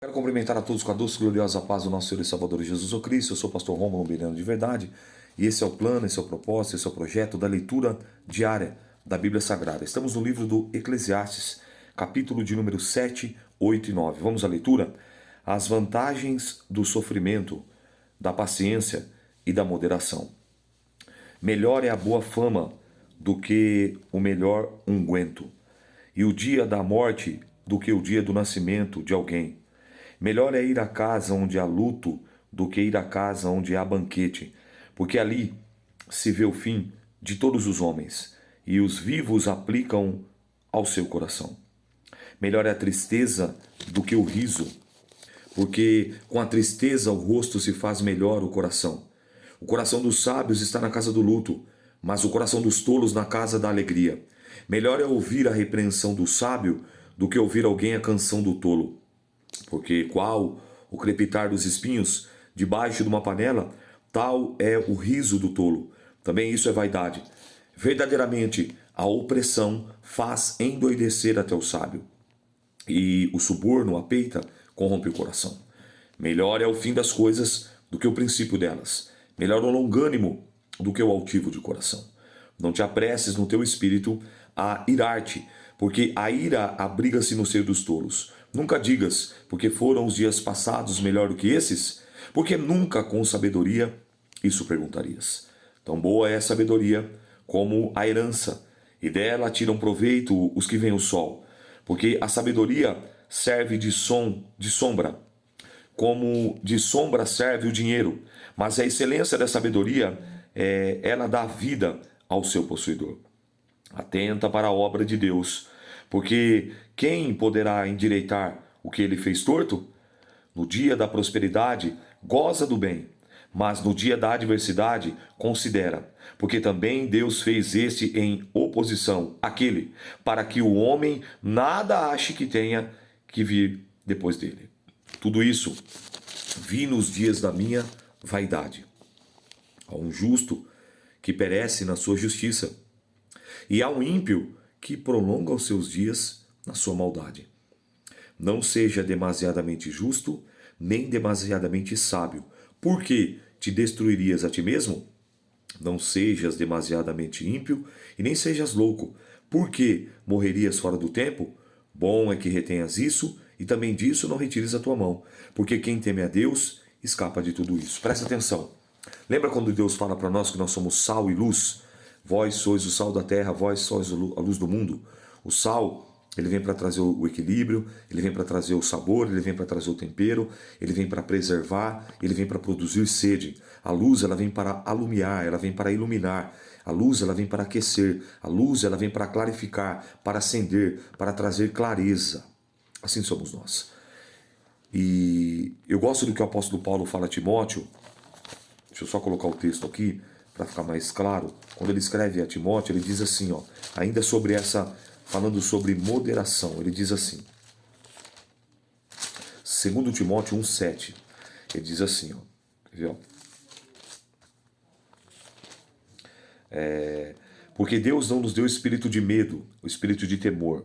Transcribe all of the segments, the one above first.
Quero cumprimentar a todos com a doce e gloriosa paz do nosso Senhor e Salvador Jesus Cristo. Eu sou o pastor Rômulo Birano de Verdade e esse é o plano, esse é o propósito, esse é o projeto da leitura diária da Bíblia Sagrada. Estamos no livro do Eclesiastes, capítulo de número 7, 8 e 9. Vamos à leitura? As vantagens do sofrimento, da paciência e da moderação. Melhor é a boa fama do que o melhor unguento, e o dia da morte do que o dia do nascimento de alguém. Melhor é ir à casa onde há luto do que ir à casa onde há banquete, porque ali se vê o fim de todos os homens, e os vivos aplicam ao seu coração. Melhor é a tristeza do que o riso, porque com a tristeza o rosto se faz melhor o coração. O coração dos sábios está na casa do luto, mas o coração dos tolos na casa da alegria. Melhor é ouvir a repreensão do sábio do que ouvir alguém a canção do tolo. Porque qual o crepitar dos espinhos debaixo de uma panela, tal é o riso do tolo. Também isso é vaidade. Verdadeiramente, a opressão faz endoidecer até o sábio, e o suborno, a peita, corrompe o coração. Melhor é o fim das coisas do que o princípio delas. Melhor o longânimo do que o altivo de coração. Não te apresses no teu espírito a irar-te, porque a ira abriga-se no seio dos tolos. Nunca digas, porque foram os dias passados melhor do que esses, porque nunca com sabedoria isso perguntarias. Tão boa é a sabedoria como a herança, e dela tiram proveito os que veem o sol, porque a sabedoria serve de sombra, como de sombra serve o dinheiro, mas a excelência da sabedoria ela dá vida ao seu possuidor. Atenta para a obra de Deus, porque quem poderá endireitar o que ele fez torto? No dia da prosperidade, goza do bem, mas no dia da adversidade, considera, porque também Deus fez este em oposição àquele, para que o homem nada ache que tenha que vir depois dele. Tudo isso vi nos dias da minha vaidade. Há um justo que perece na sua justiça, e há um ímpio que prolonga os seus dias na sua maldade. Não seja demasiadamente justo, nem demasiadamente sábio, porque te destruirias a ti mesmo? Não sejas demasiadamente ímpio, e nem sejas louco, porque morrerias fora do tempo? Bom é que retenhas isso, e também disso não retires a tua mão, porque quem teme a Deus escapa de tudo isso. Presta atenção. Lembra quando Deus fala para nós que nós somos sal e luz? Vós sois o sal da terra, vós sois a luz do mundo. O sal, ele vem para trazer o equilíbrio, ele vem para trazer o sabor, ele vem para trazer o tempero, ele vem para preservar, ele vem para produzir sede. A luz, ela vem para alumiar, ela vem para iluminar. A luz, ela vem para aquecer. A luz, ela vem para clarificar, para acender, para trazer clareza. Assim somos nós. E eu gosto do que o apóstolo Paulo fala a Timóteo. Deixa eu só colocar o texto aqui para ficar mais claro. Quando ele escreve a Timóteo, ele diz assim, ó, ainda sobre falando sobre moderação, ele diz assim, 2 Timóteo 1,7, ele diz assim, ó, quer ver, ó? Porque Deus não nos deu espírito de medo, o espírito de temor,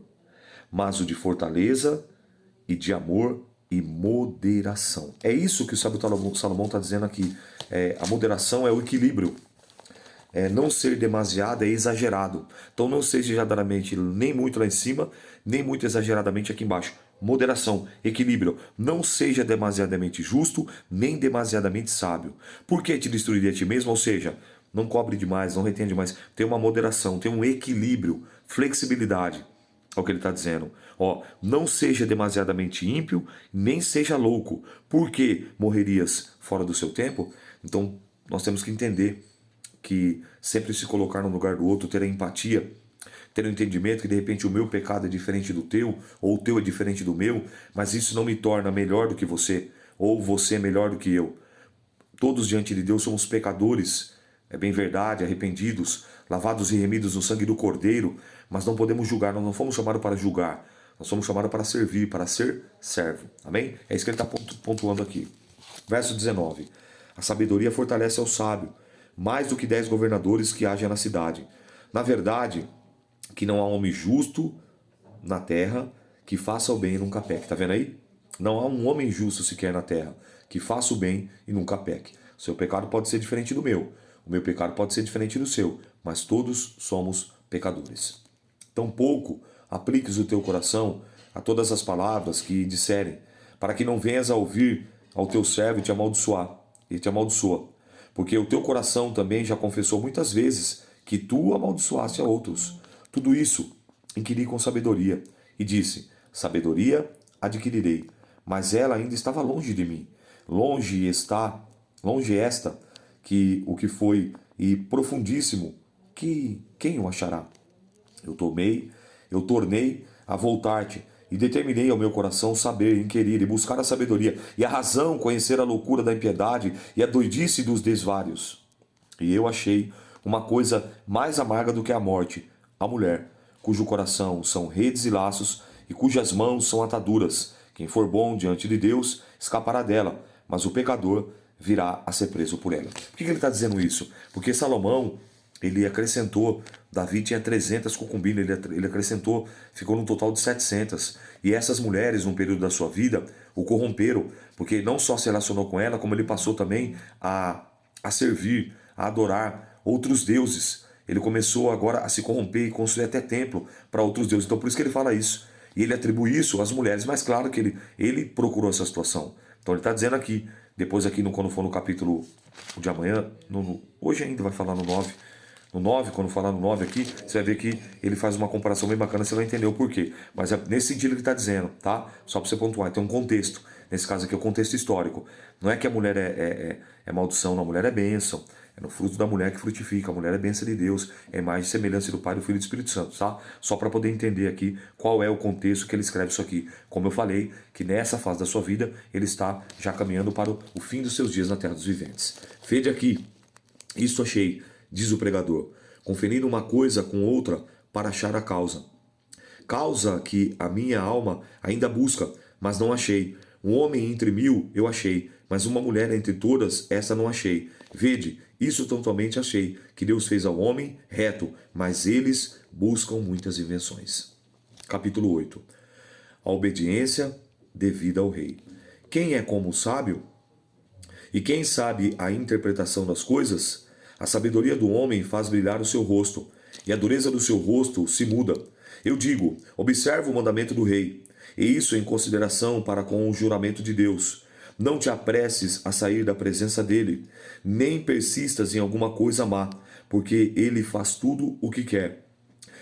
mas o de fortaleza e de amor e moderação. É isso que o sábio Salomão está dizendo aqui. A moderação é o equilíbrio. Não ser demasiado é exagerado. Então não seja exageradamente nem muito lá em cima, nem muito exageradamente aqui embaixo. Moderação, equilíbrio. Não seja demasiadamente justo, nem demasiadamente sábio. Por que te destruiria a ti mesmo? Ou seja, não cobre demais, não retenha demais. Tem uma moderação, tem um equilíbrio, flexibilidade. É o que ele está dizendo. Ó, não seja demasiadamente ímpio, nem seja louco. Por que morrerias fora do seu tempo? Então nós temos que entender que sempre se colocar no lugar do outro, ter a empatia, ter o entendimento que de repente o meu pecado é diferente do teu, ou o teu é diferente do meu, mas isso não me torna melhor do que você, ou você é melhor do que eu. Todos diante de Deus somos pecadores, é bem verdade, arrependidos, lavados e remidos no sangue do Cordeiro, mas não podemos julgar, nós não fomos chamados para julgar, nós somos chamados para servir, para ser servo. Amém? É isso que ele está pontuando aqui. Verso 19. A sabedoria fortalece ao sábio, mais do que 10 governadores que haja na cidade. Na verdade, que não há homem justo na terra que faça o bem e nunca peque. Tá vendo aí? Não há um homem justo sequer na terra, que faça o bem e nunca peque. O seu pecado pode ser diferente do meu, o meu pecado pode ser diferente do seu, mas todos somos pecadores. Tampouco apliques o teu coração a todas as palavras que disserem, para que não venhas a ouvir ao teu servo e te amaldiçoar, e te amaldiçoa. Porque o teu coração também já confessou muitas vezes que tu amaldiçoaste a outros. Tudo isso inquiri com sabedoria, e disse: sabedoria adquirirei. Mas ela ainda estava longe de mim. Longe esta, que o que foi, e profundíssimo, que quem o achará? Eu tornei a voltar-te, e determinei ao meu coração saber, inquirir e buscar a sabedoria, e a razão conhecer a loucura da impiedade e a doidice dos desvários. E eu achei uma coisa mais amarga do que a morte, a mulher, cujo coração são redes e laços, e cujas mãos são ataduras. Quem for bom diante de Deus escapará dela, mas o pecador virá a ser preso por ela. Por que ele está dizendo isso? Porque Salomão, ele acrescentou, Davi tinha 300 concubinas, ele acrescentou, ficou num total de 700. E essas mulheres, num período da sua vida, o corromperam, porque não só se relacionou com ela, como ele passou também a servir, a adorar outros deuses. Ele começou agora a se corromper e construir até templo para outros deuses. Então por isso que ele fala isso. E ele atribui isso às mulheres, mas claro que ele procurou essa situação. Então ele está dizendo aqui, depois aqui quando for no capítulo de amanhã, hoje ainda vai falar no 9. No 9, quando falar no 9 aqui, você vai ver que ele faz uma comparação bem bacana, você vai entender o porquê. Mas é nesse sentido que ele está dizendo, tá? Só para você pontuar, tem um contexto. Nesse caso aqui é o contexto histórico. Não é que a mulher é maldição, não, a mulher é bênção. É no fruto da mulher que frutifica. A mulher é bênção de Deus. É imagem e semelhança do Pai, do Filho e do Espírito Santo, tá? Só para poder entender aqui qual é o contexto que ele escreve isso aqui. Como eu falei, que nessa fase da sua vida, ele está já caminhando para o fim dos seus dias na terra dos viventes. Vede aqui, isto achei, diz o pregador, conferindo uma coisa com outra para achar a causa. Causa que a minha alma ainda busca, mas não achei. Um homem entre 1000 eu achei, mas uma mulher entre todas, essa não achei. Vede, isso totalmente achei, que Deus fez ao homem reto, mas eles buscam muitas invenções. Capítulo 8. A obediência devida ao rei. Quem é como o sábio? E quem sabe a interpretação das coisas? A sabedoria do homem faz brilhar o seu rosto, e a dureza do seu rosto se muda. Eu digo, observa o mandamento do rei, e isso em consideração para com o juramento de Deus. Não te apresses a sair da presença dele, nem persistas em alguma coisa má, porque ele faz tudo o que quer.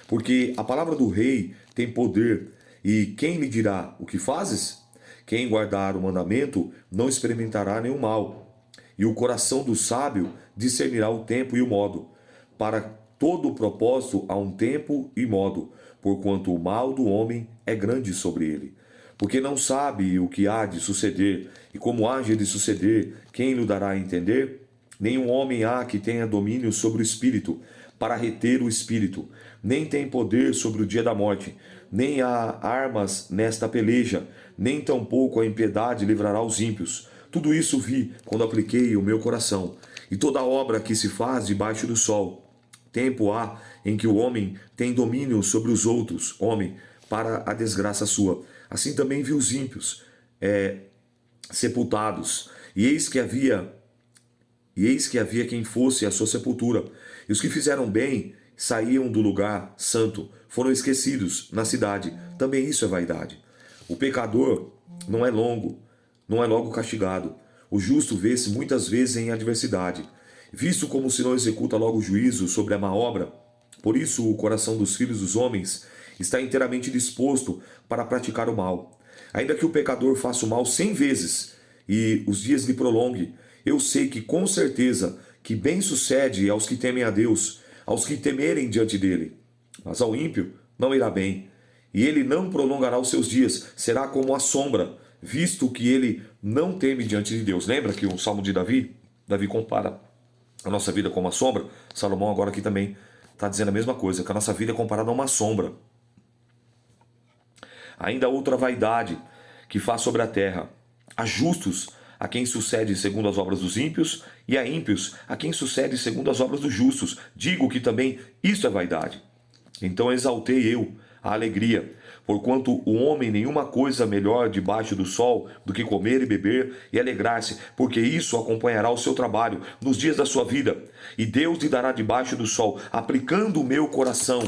Porque a palavra do rei tem poder, e quem lhe dirá o que fazes? Quem guardar o mandamento não experimentará nenhum mal. E o coração do sábio discernirá o tempo e o modo. Para todo o propósito há um tempo e modo, porquanto o mal do homem é grande sobre ele. Porque não sabe o que há de suceder, e como há de suceder, quem lhe dará a entender? Nenhum homem há que tenha domínio sobre o espírito, para reter o espírito, nem tem poder sobre o dia da morte, nem há armas nesta peleja, nem tampouco a impiedade livrará os ímpios. Tudo isso vi quando apliquei o meu coração, e toda obra que se faz debaixo do sol. Tempo há em que o homem tem domínio sobre os outros, homem, para a desgraça sua. Assim também vi os ímpios sepultados, e eis que havia quem fosse a sua sepultura. E os que fizeram bem saíam do lugar santo, foram esquecidos na cidade. Também isso é vaidade. O pecador não é logo castigado. O justo vê-se muitas vezes em adversidade, visto como se não executa logo juízo sobre a má obra. Por isso o coração dos filhos dos homens está inteiramente disposto para praticar o mal. Ainda que o pecador faça o mal 100 vezes e os dias lhe prolongue, eu sei que com certeza que bem sucede aos que temem a Deus, aos que temerem diante dele. Mas ao ímpio não irá bem, e ele não prolongará os seus dias, será como a sombra, visto que ele não teme diante de Deus. Lembra que o Salmo de Davi compara a nossa vida com uma sombra? Salomão agora aqui também está dizendo a mesma coisa, que a nossa vida é comparada a uma sombra. Ainda outra vaidade que faz sobre a terra. Há justos a quem sucede segundo as obras dos ímpios, e a ímpios a quem sucede segundo as obras dos justos. Digo que também isto é vaidade. Então exaltei eu a alegria, Porquanto o homem nenhuma coisa melhor debaixo do sol do que comer e beber e alegrar-se, porque isso acompanhará o seu trabalho nos dias da sua vida. E Deus lhe dará debaixo do sol, aplicando o meu coração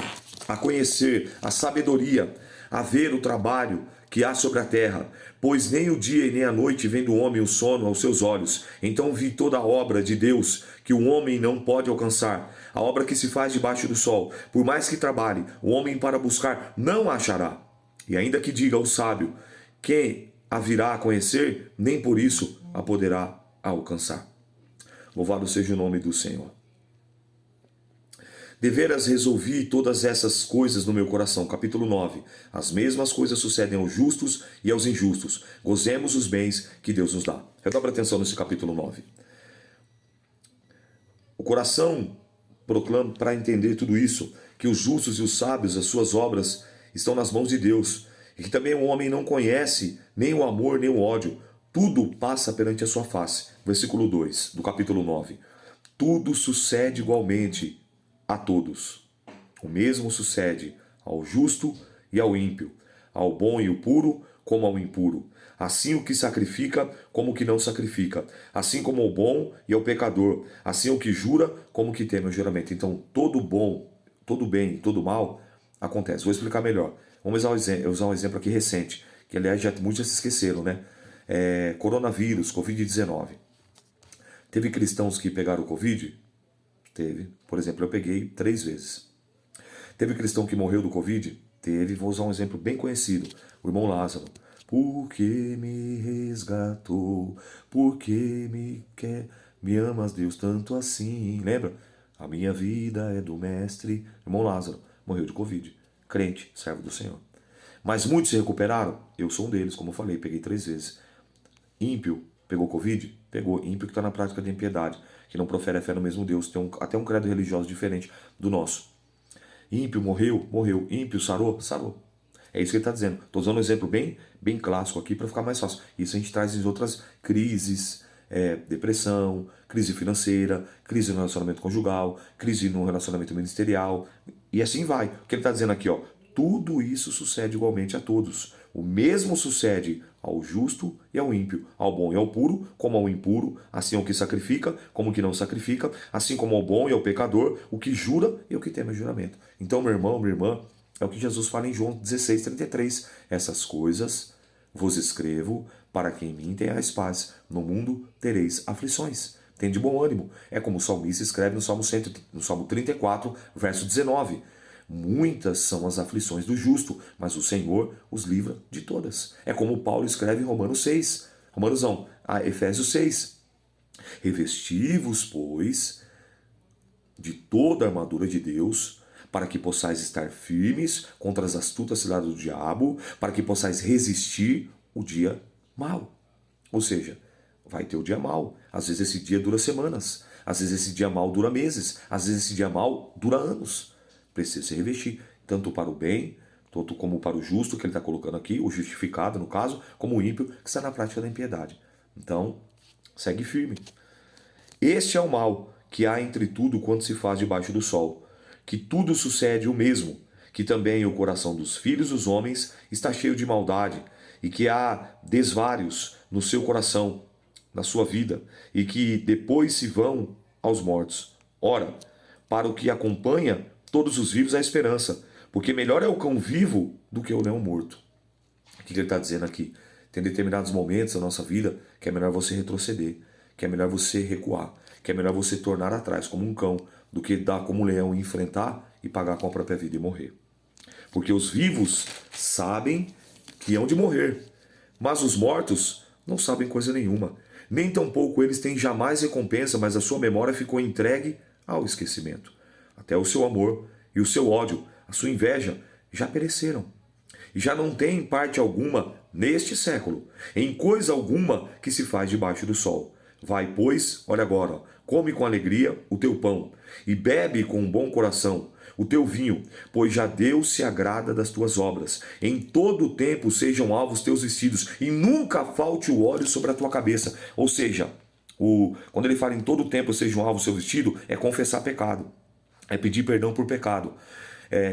a conhecer a sabedoria, a ver o trabalho que há sobre a terra, pois nem o dia e nem a noite vem do homem o sono aos seus olhos. Então vi toda a obra de Deus que o homem não pode alcançar, a obra que se faz debaixo do sol. Por mais que trabalhe, o homem para buscar não a achará. E ainda que diga ao sábio, quem a virá a conhecer, nem por isso a poderá alcançar. Louvado seja o nome do Senhor. Deveras resolvi todas essas coisas no meu coração. Capítulo 9. As mesmas coisas sucedem aos justos e aos injustos. Gozemos os bens que Deus nos dá. Redobre atenção nesse capítulo 9. O coração proclama, para entender tudo isso, que os justos e os sábios, as suas obras, estão nas mãos de Deus. E que também o homem não conhece nem o amor nem o ódio. Tudo passa perante a sua face. Versículo 2 do capítulo 9. Tudo sucede igualmente a todos. O mesmo sucede ao justo e ao ímpio, ao bom e ao puro como ao impuro. Assim o que sacrifica como o que não sacrifica, assim como o bom e ao pecador, assim o que jura como o que teme o juramento. Então todo bom, todo bem, todo mal acontece. Vou explicar melhor. Vamos usar um exemplo aqui recente, que aliás muitos já se esqueceram, né? Coronavírus, Covid-19. Teve cristãos que pegaram o Covid? Teve. Por exemplo, eu peguei 3 vezes. Teve cristão que morreu do Covid? Teve. Vou usar um exemplo bem conhecido. O irmão Lázaro. Porque me resgatou, porque me amas, Deus, tanto assim. Lembra? A minha vida é do mestre. Irmão Lázaro morreu de Covid. Crente, servo do Senhor. Mas muitos se recuperaram? Eu sou um deles, como eu falei, peguei 3 vezes. Ímpio pegou Covid? Pegou. Ímpio que está na prática de impiedade, que não profere a fé no mesmo Deus, tem até um credo religioso diferente do nosso. Ímpio morreu? Morreu. Ímpio sarou? Sarou. É isso que ele está dizendo. Estou usando um exemplo bem clássico aqui para ficar mais fácil. Isso a gente traz em outras crises, depressão, crise financeira, crise no relacionamento conjugal, crise no relacionamento ministerial, e assim vai. O que ele está dizendo aqui, ó, tudo isso sucede igualmente a todos. O mesmo sucede ao justo e ao ímpio, ao bom e ao puro, como ao impuro, assim ao que sacrifica, como ao que não sacrifica, assim como ao bom e ao pecador, o que jura e o que teme o juramento. Então, meu irmão, minha irmã, é o que Jesus fala em João 16:33. Essas coisas vos escrevo para que em mim tenhais paz. No mundo tereis aflições. Tende bom ânimo. É como o salmista escreve no Salmo 34, verso 19. Muitas são as aflições do justo, mas o Senhor os livra de todas. É como Paulo escreve em Romanos 6. Efésios 6. Revesti-vos, pois, de toda a armadura de Deus, para que possais estar firmes contra as astutas ciladas do diabo, para que possais resistir o dia mau. Ou seja, vai ter o dia mau. Às vezes esse dia dura semanas, às vezes esse dia mau dura meses, às vezes esse dia mau dura anos. Precisa se revestir, tanto para o bem, tanto como para o justo, que ele está colocando aqui, o justificado no caso, como o ímpio, que está na prática da impiedade. Então, segue firme. Este é o mal que há entre tudo quanto se faz debaixo do sol, que tudo sucede o mesmo, que também o coração dos filhos dos homens está cheio de maldade, e que há desvários no seu coração, na sua vida, e que depois se vão aos mortos. Ora, para o que acompanha todos os vivos há esperança, porque melhor é o cão vivo do que o leão morto. O que ele está dizendo aqui? Tem determinados momentos da nossa vida que é melhor você retroceder, que é melhor você recuar, que é melhor você tornar atrás como um cão, do que dar como um leão e enfrentar e pagar com a própria vida e morrer. Porque os vivos sabem que hão de morrer, mas os mortos não sabem coisa nenhuma. Nem tampouco eles têm jamais recompensa, mas a sua memória ficou entregue ao esquecimento. Até o seu amor e o seu ódio, a sua inveja, já pereceram. E já não tem parte alguma neste século, em coisa alguma que se faz debaixo do sol. Vai, pois, olha agora, come com alegria o teu pão, e bebe com um bom coração o teu vinho, pois já Deus se agrada das tuas obras. Em todo o tempo sejam alvos teus vestidos, e nunca falte o óleo sobre a tua cabeça. Ou seja, quando ele fala em todo o tempo sejam alvos seu vestido, é confessar pecado. É pedir perdão por pecado.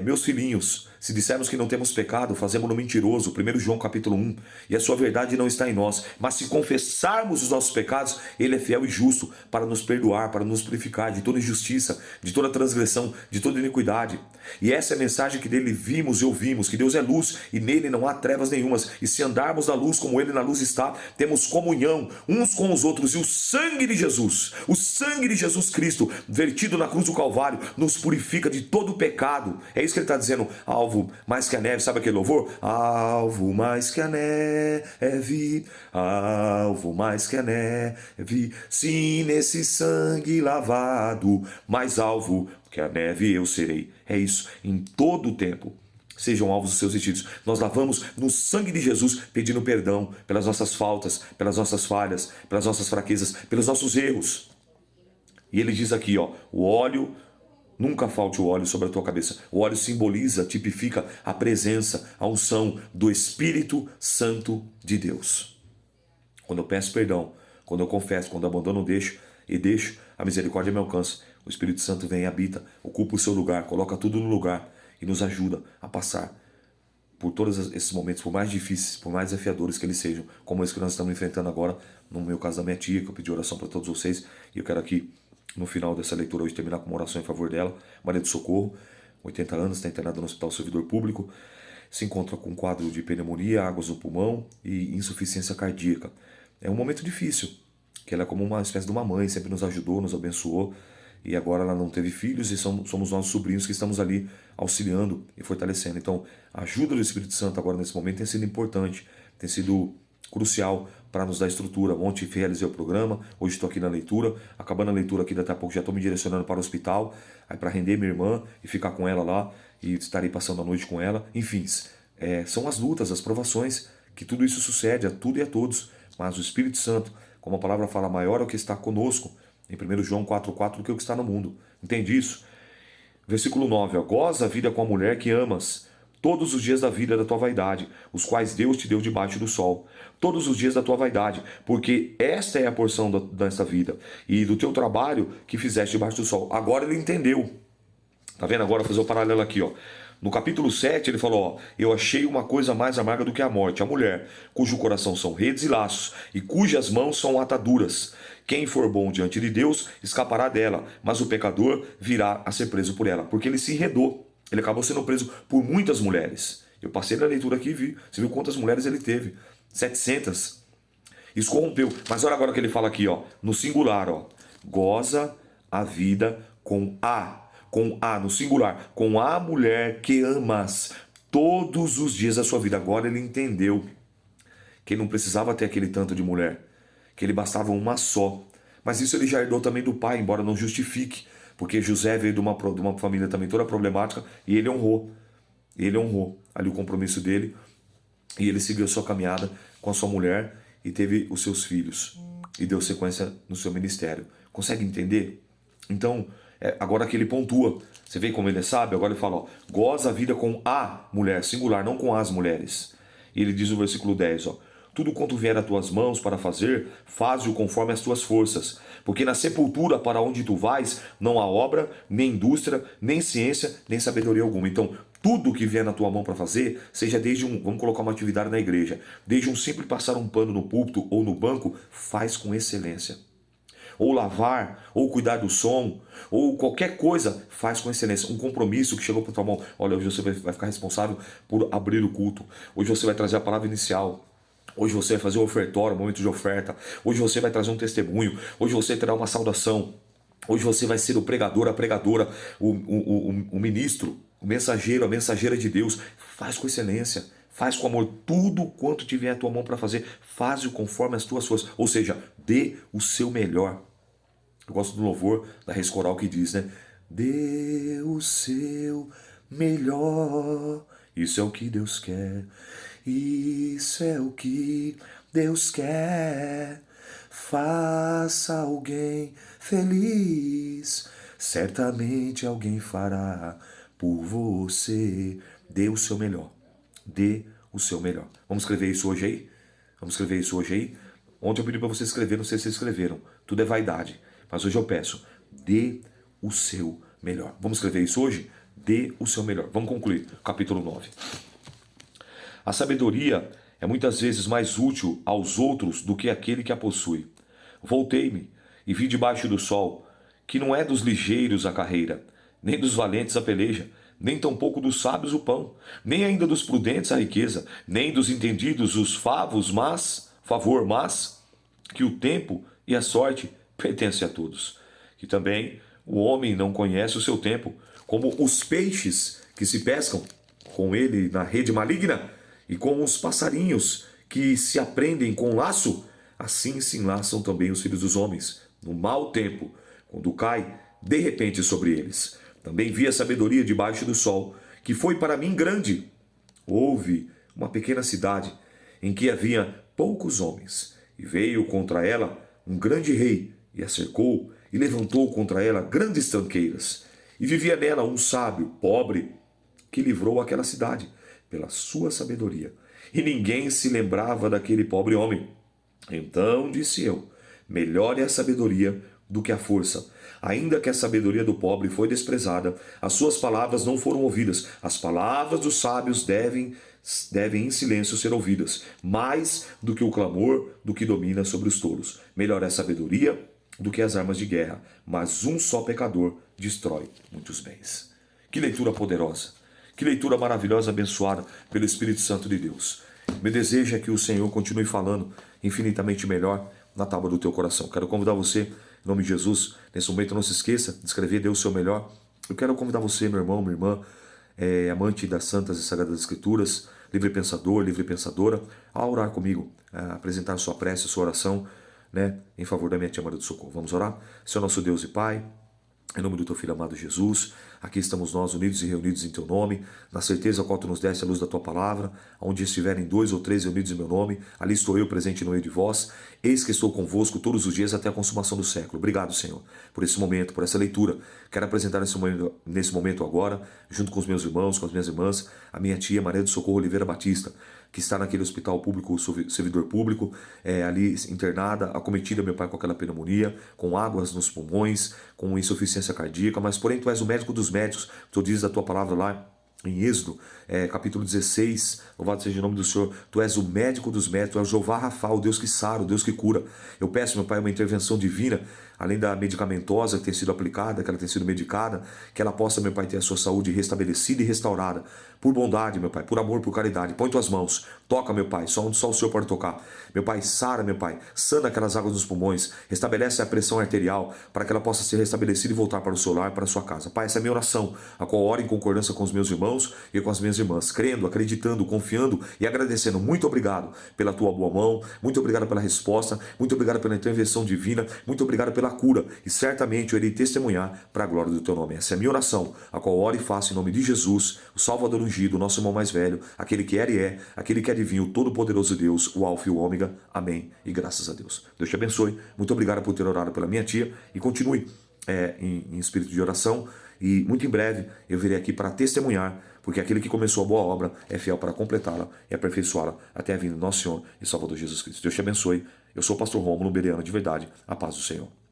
Meus filhinhos, Se dissermos que não temos pecado, fazemos-no mentiroso, 1 João capítulo 1, e a sua verdade não está em nós. Mas se confessarmos os nossos pecados, ele é fiel e justo para nos perdoar, para nos purificar de toda injustiça, de toda transgressão, de toda iniquidade. E essa é a mensagem que dele vimos e ouvimos, que Deus é luz e nele não há trevas nenhumas. E se andarmos na luz como ele na luz está, temos comunhão uns com os outros. E o sangue de Jesus Cristo, vertido na cruz do Calvário, nos purifica de todo o pecado. É isso que ele está dizendo. Alvo mais que a neve, sabe aquele louvor? Alvo mais que a neve, alvo mais que a neve, sim, nesse sangue lavado, mais alvo que a neve eu serei. É isso, em todo o tempo. Sejam alvos os seus vestidos. Nós lavamos no sangue de Jesus, pedindo perdão pelas nossas faltas, pelas nossas falhas, pelas nossas fraquezas, pelos nossos erros. E ele diz aqui, ó, o óleo, nunca falte o óleo sobre a tua cabeça. O óleo simboliza, tipifica a presença, a unção do Espírito Santo de Deus. Quando eu peço perdão, quando eu confesso, quando eu abandono, deixo, a misericórdia me alcança. O Espírito Santo vem e habita, ocupa o seu lugar, coloca tudo no lugar e nos ajuda a passar por todos esses momentos, por mais difíceis, por mais desafiadores que eles sejam, como esse que nós estamos enfrentando agora, no meu caso da minha tia, que eu pedi oração para todos vocês, e eu quero aqui, no final dessa leitura hoje, terminar com uma oração em favor dela. Maria do Socorro, 80 anos, está internada no Hospital Servidor Público, se encontra com um quadro de pneumonia, águas no pulmão e insuficiência cardíaca. É um momento difícil, que ela é como uma espécie de uma mãe, sempre nos ajudou, nos abençoou, e agora ela não teve filhos e somos nós sobrinhos que estamos ali auxiliando e fortalecendo. Então, a ajuda do Espírito Santo agora nesse momento tem sido importante, tem sido crucial para nos dar estrutura. Ontem realizei o programa, hoje estou aqui na leitura, acabando a leitura aqui daqui a pouco já estou me direcionando para o hospital, aí para render minha irmã e ficar com ela lá, e estarei passando a noite com ela. Enfim, são as lutas, as provações, que tudo isso sucede a tudo e a todos, mas o Espírito Santo, como a palavra fala, maior é o que está conosco, em 1 João 4,4, do que o que está no mundo. Entende isso? Versículo 9, ó, goza a vida com a mulher que amas, todos os dias da vida da tua vaidade, os quais Deus te deu debaixo do sol. Todos os dias da tua vaidade, porque esta é a porção desta vida, e do teu trabalho que fizeste debaixo do sol. Agora ele entendeu. Tá vendo? Agora vou fazer o paralelo aqui, ó. No capítulo 7 ele falou, ó, eu achei uma coisa mais amarga do que a morte, a mulher, cujo coração são redes e laços, e cujas mãos são ataduras. Quem for bom diante de Deus, escapará dela, mas o pecador virá a ser preso por ela, porque ele se enredou. Ele acabou sendo preso por muitas mulheres. Eu passei na leitura aqui e vi. Você viu quantas mulheres ele teve? 700. Isso corrompeu. Mas olha agora o que ele fala aqui, ó, no singular, ó. Goza a vida com a no singular, com a mulher que amas todos os dias da sua vida. Agora ele entendeu que ele não precisava ter aquele tanto de mulher, que ele bastava uma só. Mas isso ele já herdou também do pai, embora não justifique, porque José veio de uma família também toda problemática e ele honrou. Ele honrou ali o compromisso dele e ele seguiu a sua caminhada com a sua mulher e teve os seus filhos e deu sequência no seu ministério. Consegue entender? Então, agora que ele pontua, você vê como ele é sábio? Agora ele fala, ó, goza a vida com a mulher, singular, não com as mulheres. E ele diz no versículo 10, ó, tudo quanto vier a tuas mãos para fazer, faze-o conforme as tuas forças. Porque na sepultura para onde tu vais, não há obra, nem indústria, nem ciência, nem sabedoria alguma. Então, tudo que vier na tua mão para fazer, seja desde vamos colocar uma atividade na igreja, desde um simples passar um pano no púlpito ou no banco, faz com excelência. Ou lavar, ou cuidar do som, ou qualquer coisa, faz com excelência. Um compromisso que chegou para tua mão. Olha, hoje você vai ficar responsável por abrir o culto. Hoje você vai trazer a palavra inicial. Hoje você vai fazer o ofertório, o momento de oferta. Hoje você vai trazer um testemunho. Hoje você terá uma saudação. Hoje você vai ser o pregador, a pregadora, o ministro, o mensageiro, a mensageira de Deus. Faz com excelência. Faz com amor tudo quanto tiver a tua mão para fazer. Faz-o conforme as tuas forças. Ou seja, dê o seu melhor. Eu gosto do louvor da Reis Coral que diz, né? Dê o seu melhor. Isso é o que Deus quer. Isso é o que Deus quer. Faça alguém feliz. Certamente alguém fará por você. Dê o seu melhor. Dê o seu melhor. Vamos escrever isso hoje aí? Vamos escrever isso hoje aí? Ontem eu pedi para vocês escrever, não sei se vocês escreveram. Tudo é vaidade. Mas hoje eu peço, dê o seu melhor. Vamos escrever isso hoje? dê o seu melhor. Vamos concluir, capítulo 9. A sabedoria é muitas vezes mais útil aos outros do que aquele que a possui. Voltei-me e vi debaixo do sol que não é dos ligeiros a carreira, nem dos valentes a peleja, nem tampouco dos sábios o pão, nem ainda dos prudentes a riqueza, nem dos entendidos os mas que o tempo e a sorte pertencem a todos. Que também o homem não conhece o seu tempo, como os peixes que se pescam com ele na rede maligna, e com os passarinhos que se aprendem com laço, assim se enlaçam também os filhos dos homens, no mau tempo, quando cai de repente sobre eles. Também vi a sabedoria debaixo do sol, que foi para mim grande. Houve uma pequena cidade, em que havia poucos homens, e veio contra ela um grande rei, e a cercou, e levantou contra ela grandes tranqueiras. E vivia nela um sábio, pobre, que livrou aquela cidade, pela sua sabedoria. E ninguém se lembrava daquele pobre homem. Então disse eu, melhor é a sabedoria do que a força. Ainda que a sabedoria do pobre foi desprezada, as suas palavras não foram ouvidas. As palavras dos sábios devem em silêncio ser ouvidas, mais do que o clamor do que domina sobre os tolos. Melhor é a sabedoria do que as armas de guerra, mas um só pecador destrói muitos bens. Que leitura poderosa! Que leitura maravilhosa, abençoada pelo Espírito Santo de Deus. Meu desejo é que o Senhor continue falando infinitamente melhor na tábua do teu coração. Quero convidar você, em nome de Jesus, nesse momento não se esqueça de escrever, dê o seu melhor. Eu quero convidar você, meu irmão, minha irmã, amante das Santas e Sagradas Escrituras, livre pensador, livre pensadora, a orar comigo, a apresentar sua prece, sua oração, em favor da minha tia Maria do Socorro. Vamos orar? Senhor nosso Deus e Pai, em nome do teu Filho amado Jesus, aqui estamos nós unidos e reunidos em teu nome, na certeza qual tu nos deste a luz da tua palavra, onde estiverem 2 ou 3 reunidos em meu nome, ali estou eu presente no meio de vós, eis que estou convosco todos os dias até a consumação do século. Obrigado, Senhor, por esse momento, por essa leitura. Quero apresentar nesse momento agora, junto com os meus irmãos, com as minhas irmãs, a minha tia Maria do Socorro Oliveira Batista, que está naquele hospital público, servidor público, ali internada, acometida, meu Pai, com aquela pneumonia, com águas nos pulmões, com insuficiência cardíaca, mas porém tu és o médico dos médicos, tu dizes a tua palavra lá em Êxodo, capítulo 16, louvado seja o nome do Senhor, tu és o médico dos médicos, tu és o Jeová Rafa, o Deus que sara, o Deus que cura. Eu peço, meu Pai, uma intervenção divina, além da medicamentosa que tem sido aplicada, que ela tem sido medicada, que ela possa, meu Pai, ter a sua saúde restabelecida e restaurada, por bondade, meu Pai, por amor, por caridade. Põe tuas mãos, toca, meu Pai, só onde só o Senhor pode tocar. Meu Pai, sara, meu Pai, sana aquelas águas nos pulmões, restabelece a pressão arterial, para que ela possa ser restabelecida e voltar para o seu lar, para a sua casa. Pai, essa é a minha oração, a qual oro em concordância com os meus irmãos e com as minhas irmãs, crendo, acreditando, confiando e agradecendo. Muito obrigado pela tua boa mão, muito obrigado pela resposta, muito obrigado pela intervenção divina, muito obrigado pela cura, e certamente eu irei testemunhar para a glória do teu nome. Essa é a minha oração, a qual oro e faço em nome de Jesus, o Salvador ungido, o nosso irmão mais velho, aquele que era e é, aquele que adivinha, o todo-poderoso Deus, o Alfa e o Ômega. Amém e graças a Deus. Deus te abençoe, muito obrigado por ter orado pela minha tia e continue em espírito de oração, e muito em breve eu virei aqui para testemunhar, porque aquele que começou a boa obra é fiel para completá-la e aperfeiçoá-la até a vinda do nosso Senhor e Salvador Jesus Cristo. Deus te abençoe. Eu sou o pastor Rômulo Bereano de verdade. A paz do Senhor.